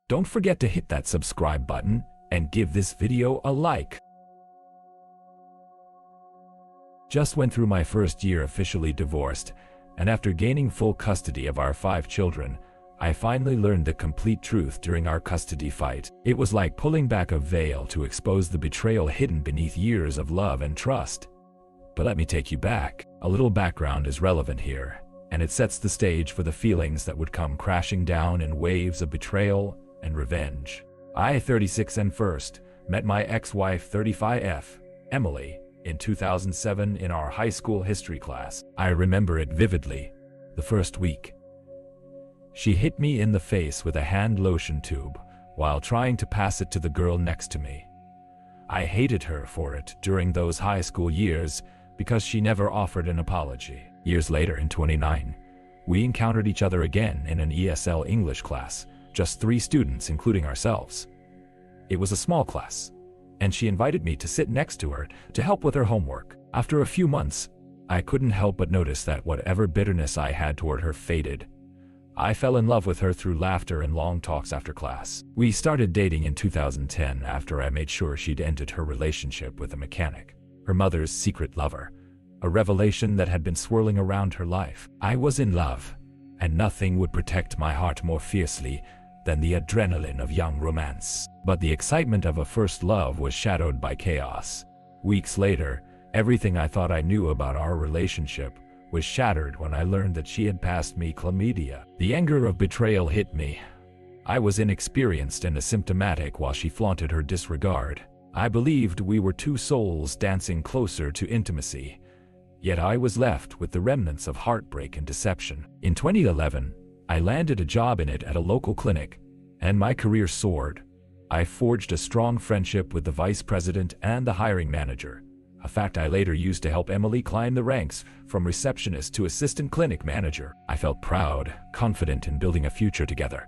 Don't forget to hit that subscribe button and give this video a like. Just went through my first year officially divorced, and after gaining full custody of our 5 children, I finally learned the complete truth during our custody fight. It was like pulling back a veil to expose the betrayal hidden beneath years of love and trust. But let me take you back. A little background is relevant here, and it sets the stage for the feelings that would come crashing down in waves of betrayal and revenge. I, 36 and first, met my ex-wife, 35F, Emily, in 2007 in our high school history class. I remember it vividly. The first week, she hit me in the face with a hand lotion tube while trying to pass it to the girl next to me. I hated her for it during those high school years because she never offered an apology. Years later, in 2009, we encountered each other again in an ESL English class, just 3 students including ourselves. It was a small class, and she invited me to sit next to her to help with her homework. After a few months, I couldn't help but notice that whatever bitterness I had toward her faded. I fell in love with her through laughter and long talks after class. We started dating in 2010 after I made sure she'd ended her relationship with a mechanic, her mother's secret lover, a revelation that had been swirling around her life. I was in love, and nothing would protect my heart more fiercely than the adrenaline of young romance. But the excitement of a first love was shadowed by chaos. Weeks later, everything I thought I knew about our relationship was shattered when I learned that she had passed me chlamydia. The anger of betrayal hit me. I was inexperienced and asymptomatic while she flaunted her disregard. I believed we were 2 souls dancing closer to intimacy, yet I was left with the remnants of heartbreak and deception. In 2011, I landed a job in it at a local clinic, and my career soared. I forged a strong friendship with the vice president and the hiring manager, a fact I later used to help Emily climb the ranks from receptionist to assistant clinic manager. I felt proud, confident in building a future together.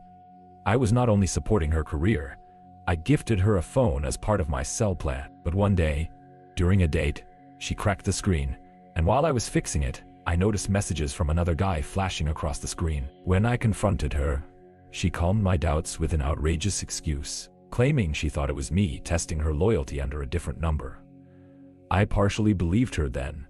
I was not only supporting her career, I gifted her a phone as part of my cell plan. But one day, during a date, she cracked the screen, and while I was fixing it, I noticed messages from another guy flashing across the screen. When I confronted her, she calmed my doubts with an outrageous excuse, claiming she thought it was me testing her loyalty under a different number. I partially believed her then,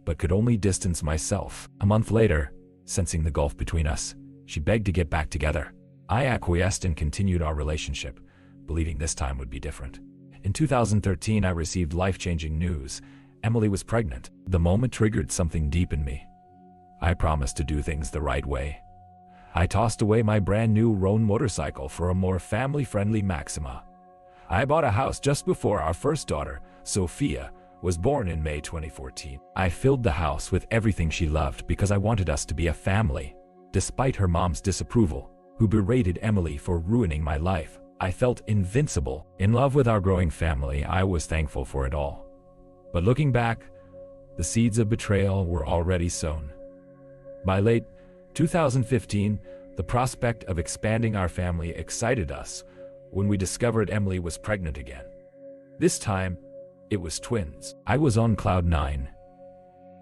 but could only distance myself. A month later, sensing the gulf between us, she begged to get back together. I acquiesced and continued our relationship, believing this time would be different. In 2013, I received life-changing news. Emily was pregnant. The moment triggered something deep in me. I promised to do things the right way. I tossed away my brand new Roan motorcycle for a more family-friendly Maxima. I bought a house just before our first daughter, Sophia, was born in May 2014. I filled the house with everything she loved because I wanted us to be a family. Despite her mom's disapproval, who berated Emily for ruining my life, I felt invincible. In love with our growing family, I was thankful for it all. But looking back, the seeds of betrayal were already sown. By late 2015, the prospect of expanding our family excited us when we discovered Emily was pregnant again. This time, it was twins. I was on cloud 9.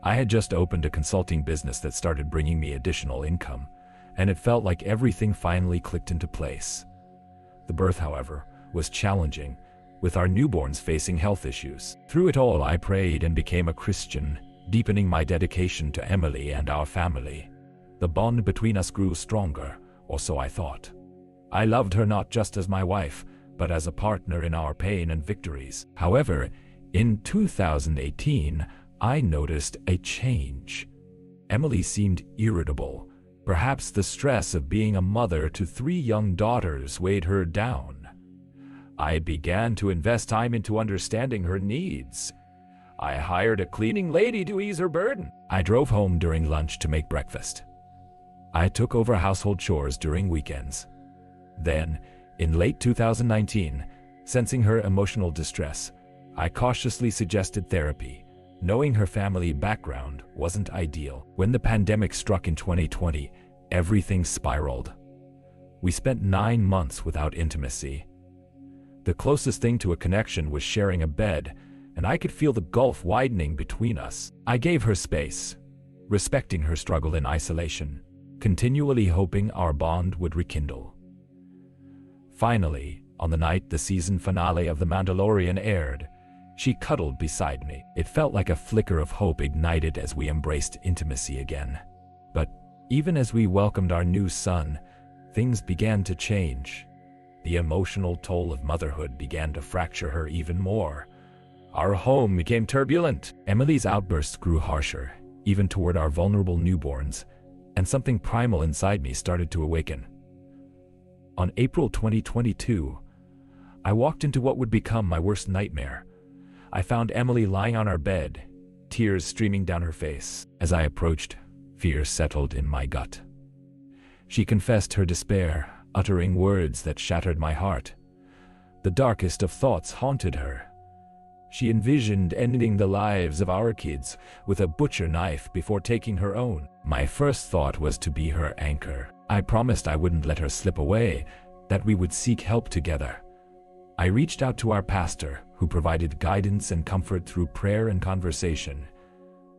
I had just opened a consulting business that started bringing me additional income, and it felt like everything finally clicked into place. The birth, however, was challenging, with our newborns facing health issues. Through it all, I prayed and became a Christian, deepening my dedication to Emily and our family. The bond between us grew stronger, or so I thought. I loved her not just as my wife, but as a partner in our pain and victories. However, in 2018, I noticed a change. Emily seemed irritable. Perhaps the stress of being a mother to 3 young daughters weighed her down. I began to invest time into understanding her needs. I hired a cleaning lady to ease her burden. I drove home during lunch to make breakfast. I took over household chores during weekends. Then, in late 2019, sensing her emotional distress, I cautiously suggested therapy, knowing her family background wasn't ideal. When the pandemic struck in 2020, everything spiraled. We spent 9 months without intimacy. The closest thing to a connection was sharing a bed, and I could feel the gulf widening between us. I gave her space, respecting her struggle in isolation, continually hoping our bond would rekindle. Finally, on the night the season finale of The Mandalorian aired, she cuddled beside me. It felt like a flicker of hope ignited as we embraced intimacy again. But even as we welcomed our new son, things began to change. The emotional toll of motherhood began to fracture her even more. Our home became turbulent. Emily's outbursts grew harsher, even toward our vulnerable newborns, and something primal inside me started to awaken. On April 2022, I walked into what would become my worst nightmare. I found Emily lying on our bed, tears streaming down her face. As I approached, fear settled in my gut. She confessed her despair, uttering words that shattered my heart. The darkest of thoughts haunted her. She envisioned ending the lives of our kids with a butcher knife before taking her own. My first thought was to be her anchor. I promised I wouldn't let her slip away, that we would seek help together. I reached out to our pastor, who provided guidance and comfort through prayer and conversation.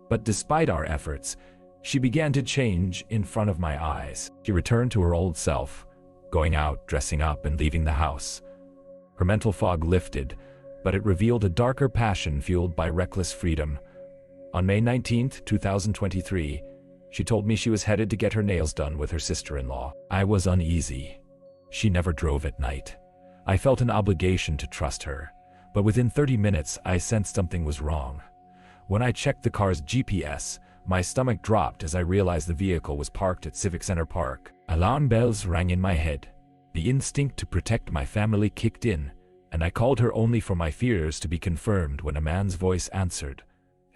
But despite our efforts, she began to change in front of my eyes. She returned to her old self, going out, dressing up, and leaving the house. Her mental fog lifted, but it revealed a darker passion fueled by reckless freedom. On May 19, 2023, she told me she was headed to get her nails done with her sister-in-law. I was uneasy. She never drove at night. I felt an obligation to trust her, but within 30 minutes I sensed something was wrong. When I checked the car's GPS, my stomach dropped as I realized the vehicle was parked at Civic Center Park. Alarm bells rang in my head. The instinct to protect my family kicked in, and I called her only for my fears to be confirmed when a man's voice answered.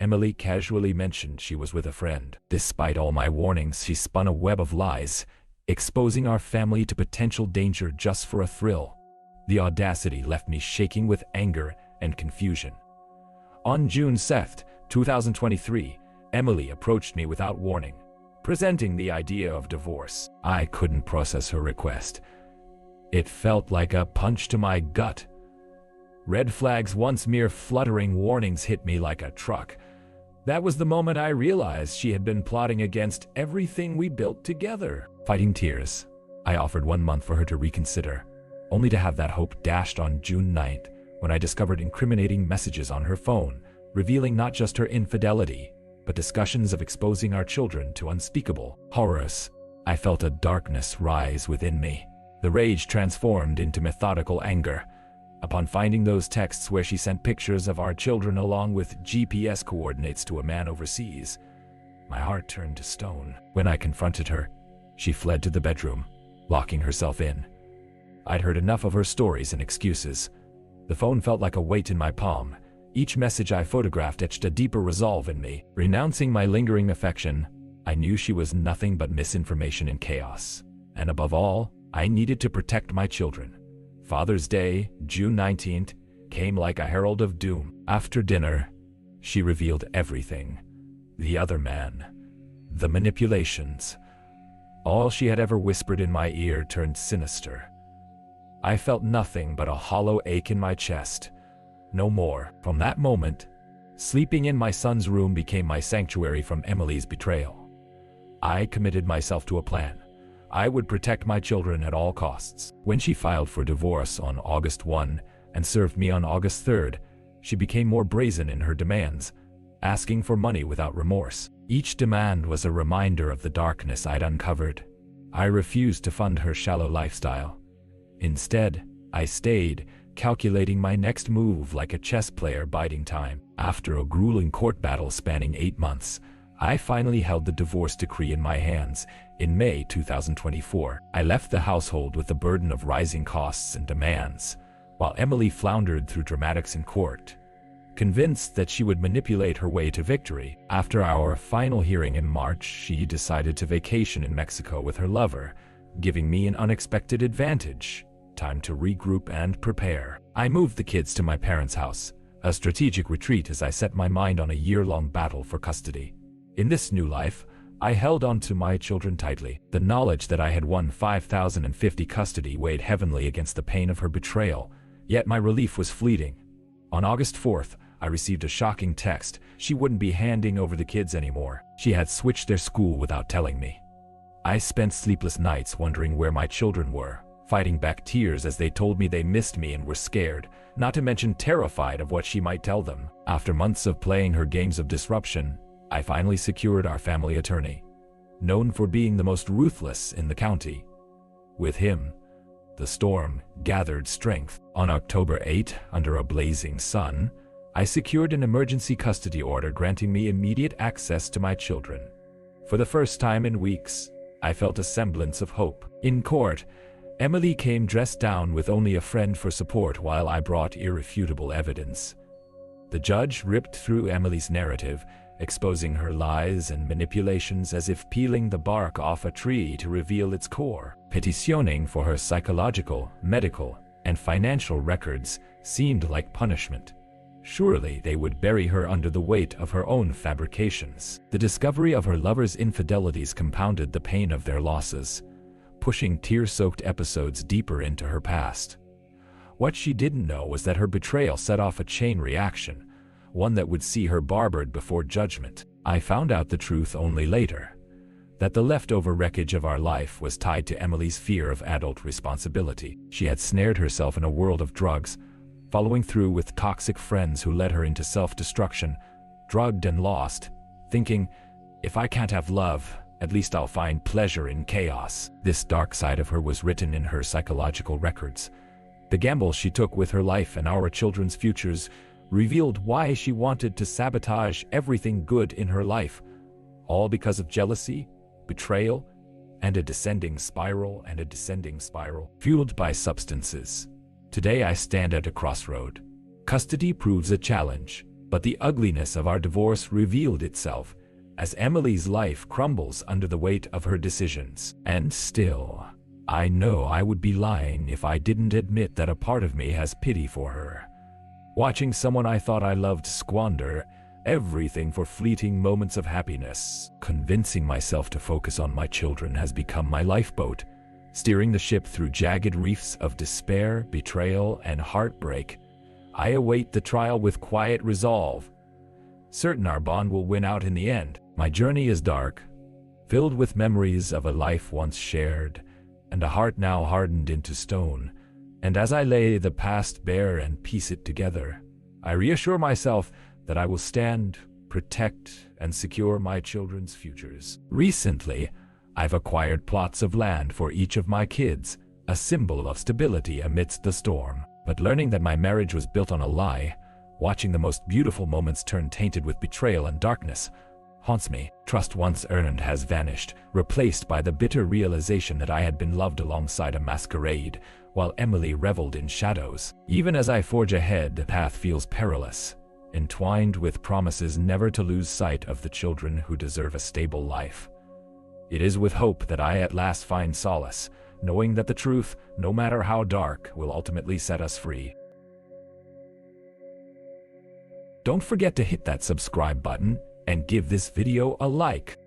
Emily casually mentioned she was with a friend. Despite all my warnings, she spun a web of lies, exposing our family to potential danger just for a thrill. The audacity left me shaking with anger and confusion. On June 7, 2023, Emily approached me without warning, presenting the idea of divorce. I couldn't process her request. It felt like a punch to my gut. Red flags, once mere fluttering warnings, hit me like a truck. That was the moment I realized she had been plotting against everything we built together. Fighting tears, I offered 1 month for her to reconsider, only to have that hope dashed on June 9th when I discovered incriminating messages on her phone, revealing not just her infidelity, but discussions of exposing our children to unspeakable horrors. I felt a darkness rise within me. The rage transformed into methodical anger. Upon finding those texts where she sent pictures of our children along with GPS coordinates to a man overseas, my heart turned to stone. When I confronted her, she fled to the bedroom, locking herself in. I'd heard enough of her stories and excuses. The phone felt like a weight in my palm. Each message I photographed etched a deeper resolve in me. Renouncing my lingering affection, I knew she was nothing but misinformation and chaos. And above all, I needed to protect my children. Father's Day, June 19th, came like a herald of doom. After dinner, she revealed everything. The other man, the manipulations. All she had ever whispered in my ear turned sinister. I felt nothing but a hollow ache in my chest. No more. From that moment, sleeping in my son's room became my sanctuary from Emily's betrayal. I committed myself to a plan. I would protect my children at all costs. When she filed for divorce on August 1 and served me on August 3rd, she became more brazen in her demands, asking for money without remorse. Each demand was a reminder of the darkness I'd uncovered. I refused to fund her shallow lifestyle. Instead, I stayed, calculating my next move like a chess player biding time. After a grueling court battle spanning 8 months, I finally held the divorce decree in my hands. In May 2024, I left the household with the burden of rising costs and demands, while Emily floundered through dramatics in court, convinced that she would manipulate her way to victory. After our final hearing in March, she decided to vacation in Mexico with her lover, giving me an unexpected advantage. Time to regroup and prepare. I moved the kids to my parents' house, a strategic retreat as I set my mind on a year-long battle for custody. In this new life, I held on to my children tightly. The knowledge that I had won 5,050 custody weighed heavily against the pain of her betrayal, yet my relief was fleeting. On August 4th, I received a shocking text. She wouldn't be handing over the kids anymore. She had switched their school without telling me. I spent sleepless nights wondering where my children were, fighting back tears as they told me they missed me and were scared, not to mention terrified of what she might tell them. After months of playing her games of disruption, I finally secured our family attorney, known for being the most ruthless in the county. With him, the storm gathered strength. On October 8, under a blazing sun, I secured an emergency custody order granting me immediate access to my children. For the first time in weeks, I felt a semblance of hope. In court, Emily came dressed down with only a friend for support while I brought irrefutable evidence. The judge ripped through Emily's narrative, exposing her lies and manipulations as if peeling the bark off a tree to reveal its core. Petitioning for her psychological, medical, and financial records seemed like punishment. Surely they would bury her under the weight of her own fabrications. The discovery of her lover's infidelities compounded the pain of their losses, pushing tear-soaked episodes deeper into her past. What she didn't know was that her betrayal set off a chain reaction, one that would see her barbered before judgment. I found out the truth only later, that the leftover wreckage of our life was tied to Emily's fear of adult responsibility. She had snared herself in a world of drugs, following through with toxic friends who led her into self-destruction, drugged and lost, thinking, if I can't have love, at least I'll find pleasure in chaos. This dark side of her was written in her psychological records. The gamble she took with her life and our children's futures revealed why she wanted to sabotage everything good in her life, all because of jealousy, betrayal, and a descending spiral, fueled by substances. Today I stand at a crossroad. Custody proves a challenge, but the ugliness of our divorce revealed itself as Emily's life crumbles under the weight of her decisions. And still, I know I would be lying if I didn't admit that a part of me has pity for her. Watching someone I thought I loved squander everything for fleeting moments of happiness, convincing myself to focus on my children has become my lifeboat, steering the ship through jagged reefs of despair, betrayal, and heartbreak. I await the trial with quiet resolve, certain our bond will win out in the end. My journey is dark, filled with memories of a life once shared, and a heart now hardened into stone. And as I lay the past bare and piece it together, I reassure myself that I will stand, protect, and secure my children's futures. Recently, I've acquired plots of land for each of my kids, a symbol of stability amidst the storm. But learning that my marriage was built on a lie, watching the most beautiful moments turn tainted with betrayal and darkness, haunts me. Trust once earned has vanished, replaced by the bitter realization that I had been loved alongside a masquerade, while Emily reveled in shadows. Even as I forge ahead, the path feels perilous, entwined with promises never to lose sight of the children who deserve a stable life. It is with hope that I at last find solace, knowing that the truth, no matter how dark, will ultimately set us free. Don't forget to hit that subscribe button and give this video a like.